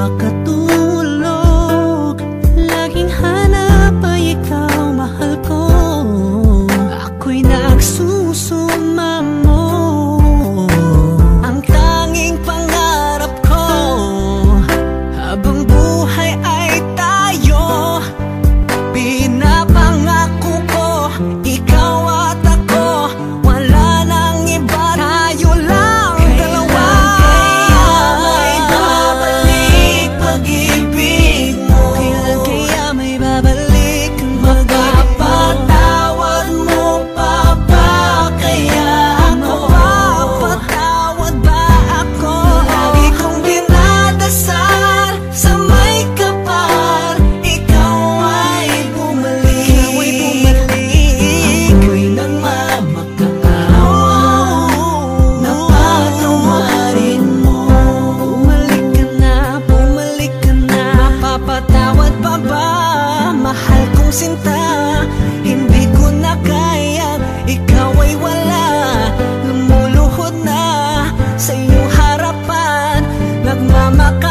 makatulog. Laging hanap ay ikaw, mahal ko. Ako'y nagsusumamo. Ang tanging pangarap ko habang buhay ay tayo. Pinapangako ko, ikaw at ako, wala nang iba, tayo lang dalawa. Kailan kaya may babalik ang mapapatawad mo pa ba kaya ako? Mapapatawad ba ako? Lagi kong dinadasal sa may kapal, ikaw ay bumalik. Ako'y nagmamakaawa na patawarin mo. Bumalik ka na, bumalik ka na. Mapapatawad pa ba, mahal kong sinta? Hindi ko na kaya, ikaw ay wala. Lumuluhod na sa iyong harapan, nagmamakaawa